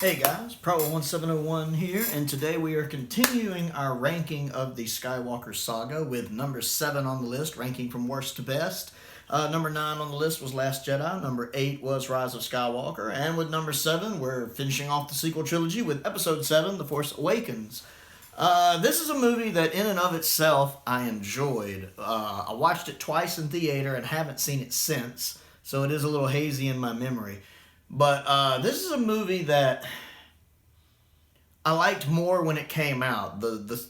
Hey guys, Pro1701 here, and today we are continuing our ranking of the Skywalker Saga with number 7 on the list, ranking from worst to best. Number 9 on the list was Last Jedi, number 8 was Rise of Skywalker, and with number 7, we're finishing off the sequel trilogy with Episode 7, The Force Awakens. This is a movie that in and of itself I enjoyed. I watched it twice in theater and haven't seen it since, so it is a little hazy in my memory. But this is a movie that I liked more when it came out. The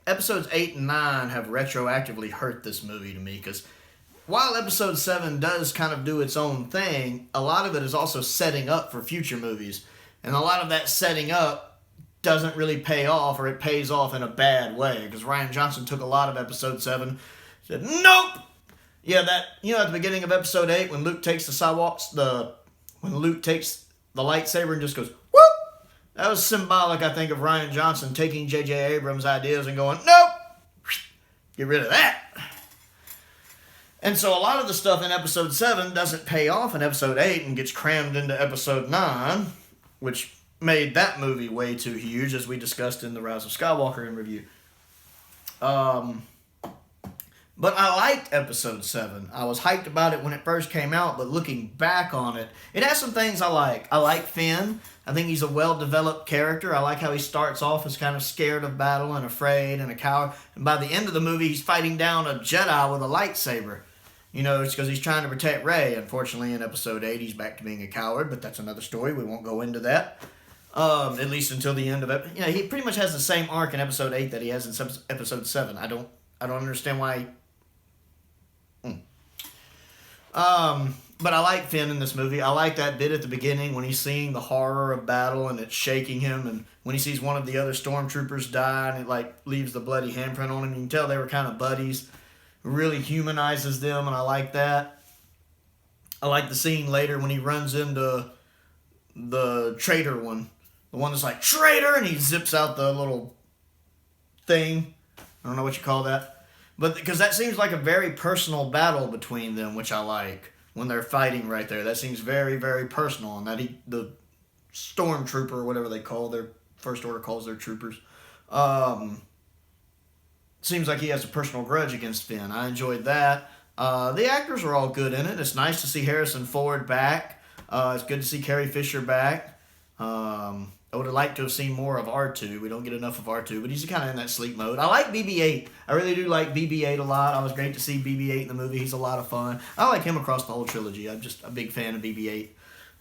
episodes 8 and 9 have retroactively hurt this movie to me because while episode 7 does kind of do its own thing, a lot of it is also setting up for future movies. And a lot of that setting up doesn't really pay off, or it pays off in a bad way, because Rian Johnson took a lot of episode 7, said, nope! Yeah, at the beginning of episode 8, when Luke takes when Luke takes the lightsaber and just goes, whoop! That was symbolic, I think, of Rian Johnson taking J.J. Abrams' ideas and going, nope! Get rid of that. And so a lot of the stuff in episode 7 doesn't pay off in episode 8 and gets crammed into episode 9, which made that movie way too huge, as we discussed in the Rise of Skywalker in review. But I liked episode 7. I was hyped about it when it first came out, but looking back on it, it has some things I like. I like Finn. I think he's a well-developed character. I like how he starts off as kind of scared of battle and afraid and a coward. And by the end of the movie, he's fighting down a Jedi with a lightsaber. It's because he's trying to protect Rey. Unfortunately, in episode 8, he's back to being a coward, but that's another story. We won't go into that. At least until the end of it. He pretty much has the same arc in episode 8 that he has in episode 7. I don't understand why. But I like Finn in this movie. I like that bit at the beginning when he's seeing the horror of battle and it's shaking him, and when he sees one of the other stormtroopers die and it leaves the bloody handprint on him. You can tell they were kind of buddies. It really humanizes them, and I like that. I like the scene later when he runs into the traitor one. The one that's like, traitor! And he zips out the little thing. I don't know what you call that. But because that seems like a very personal battle between them, which I like, when they're fighting right there. That seems very, very personal. And that the stormtrooper, or whatever they call their First Order calls their troopers, seems like he has a personal grudge against Finn. I enjoyed that. The actors are all good in it. It's nice to see Harrison Ford back. It's good to see Carrie Fisher back. I would have liked to have seen more of R2. We don't get enough of R2, but he's kind of in that sleep mode. I like BB-8. I really do like BB-8 a lot. I was great to see BB-8 in the movie. He's a lot of fun. I like him across the whole trilogy. I'm just a big fan of BB-8.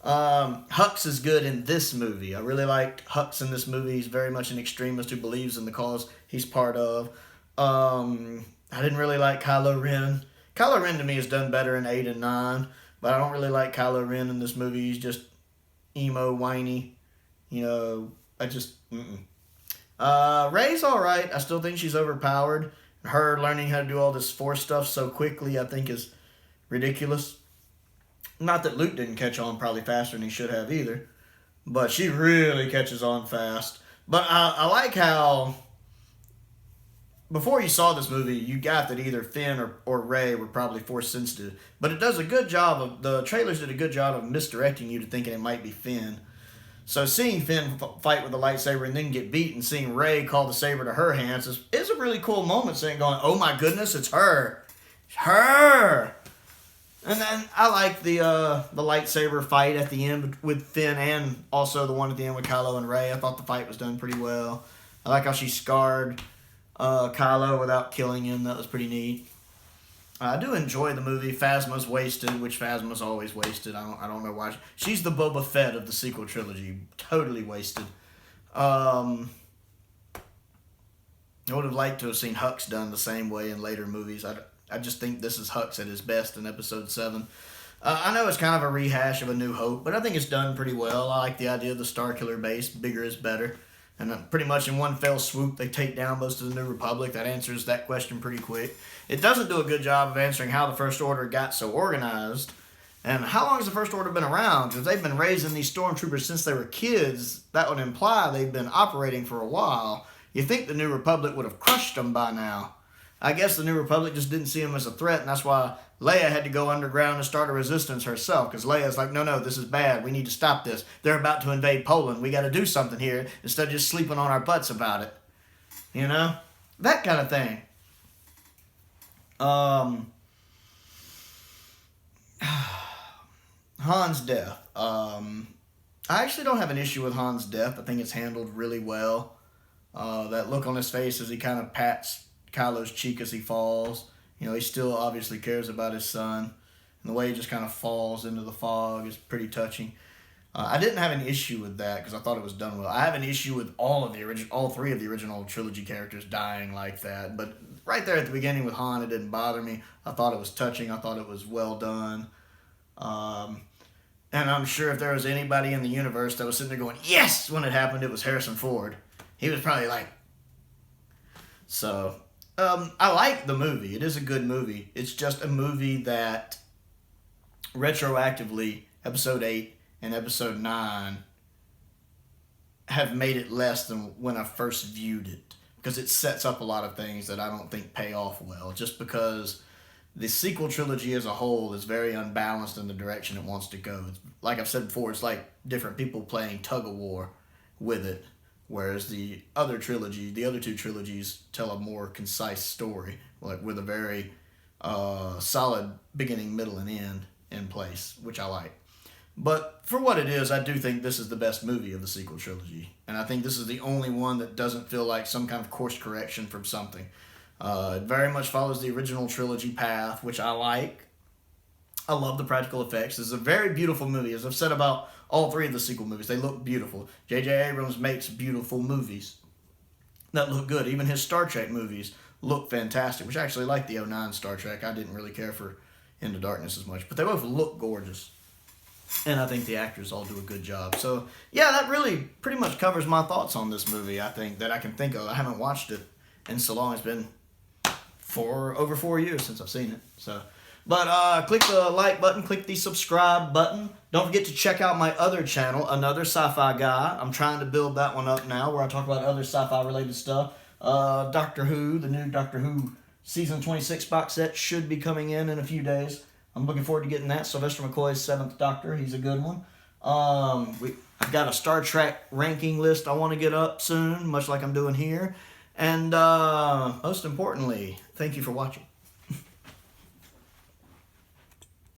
Hux is good in this movie. I really liked Hux in this movie. He's very much an extremist who believes in the cause he's part of. I didn't really like Kylo Ren. Kylo Ren to me has done better in 8 and 9, but I don't really like Kylo Ren in this movie. He's just emo, whiny. Rey's alright. I still think she's overpowered. Her learning how to do all this Force stuff so quickly, I think, is ridiculous. Not that Luke didn't catch on probably faster than he should have either, but she really catches on fast. But I like how, before you saw this movie, you got that either Finn or Rey were probably Force sensitive. But it does a good job the trailers did a good job of misdirecting you to thinking it might be Finn. So seeing Finn fight with the lightsaber and then get beat, and seeing Rey call the saber to her hands is a really cool moment, saying, going, oh my goodness, it's her. It's her. And then I like the lightsaber fight at the end with Finn, and also the one at the end with Kylo and Rey. I thought the fight was done pretty well. I like how she scarred Kylo without killing him. That was pretty neat. I do enjoy the movie. Phasma's wasted, which Phasma's always wasted. I don't know why. She's the Boba Fett of the sequel trilogy. Totally wasted. I would have liked to have seen Hux done the same way in later movies. I just think this is Hux at his best in episode 7. I know it's kind of a rehash of A New Hope, but I think it's done pretty well. I like the idea of the Starkiller base. Bigger is better. And pretty much in one fell swoop, they take down most of the New Republic. That answers that question pretty quick. It doesn't do a good job of answering how the First Order got so organized. And how long has the First Order been around? Because they've been raising these stormtroopers since they were kids. That would imply they've been operating for a while. You think the New Republic would have crushed them by now. I guess the New Republic just didn't see him as a threat, and that's why Leia had to go underground and start a resistance herself, because Leia's like, no, this is bad. We need to stop this. They're about to invade Poland. We got to do something here instead of just sleeping on our butts about it. You know? That kind of thing. Han's death. I actually don't have an issue with Han's death. I think it's handled really well. That look on his face as he kind of pats Kylo's cheek as he falls. You know, he still obviously cares about his son. And the way he just kind of falls into the fog is pretty touching. I didn't have an issue with that because I thought it was done well. I have an issue with all three of the original trilogy characters dying like that. But right there at the beginning with Han, it didn't bother me. I thought it was touching. I thought it was well done. And I'm sure if there was anybody in the universe that was sitting there going, yes, when it happened, it was Harrison Ford. He was probably like... So, I like the movie. It is a good movie. It's just a movie that retroactively, Episode 8 and Episode 9 have made it less than when I first viewed it. Because it sets up a lot of things that I don't think pay off well. Just because the sequel trilogy as a whole is very unbalanced in the direction it wants to go. It's, like I've said before, it's like different people playing tug-of-war with it. Whereas the other two trilogies tell a more concise story, like with a very solid beginning, middle, and end in place, which I like. But for what it is, I do think this is the best movie of the sequel trilogy. And I think this is the only one that doesn't feel like some kind of course correction from something. It very much follows the original trilogy path, which I like. I love the practical effects. This is a very beautiful movie. As I've said about all three of the sequel movies, they look beautiful. J.J. Abrams makes beautiful movies that look good. Even his Star Trek movies look fantastic, which I actually like the '09 Star Trek. I didn't really care for Into Darkness as much, but they both look gorgeous. And I think the actors all do a good job. So, yeah, that really pretty much covers my thoughts on this movie, I think, that I can think of. I haven't watched it in so long. It's been over 4 years since I've seen it. So, but click the like button, click the subscribe button. Don't forget to check out my other channel, Another Sci-Fi Guy. I'm trying to build that one up now, where I talk about other sci-fi related stuff. Doctor Who, the new Doctor Who Season 26 box set should be coming in a few days. I'm looking forward to getting that. Sylvester McCoy's 7th Doctor. He's a good one. I've got a Star Trek ranking list I want to get up soon, much like I'm doing here. And most importantly, thank you for watching.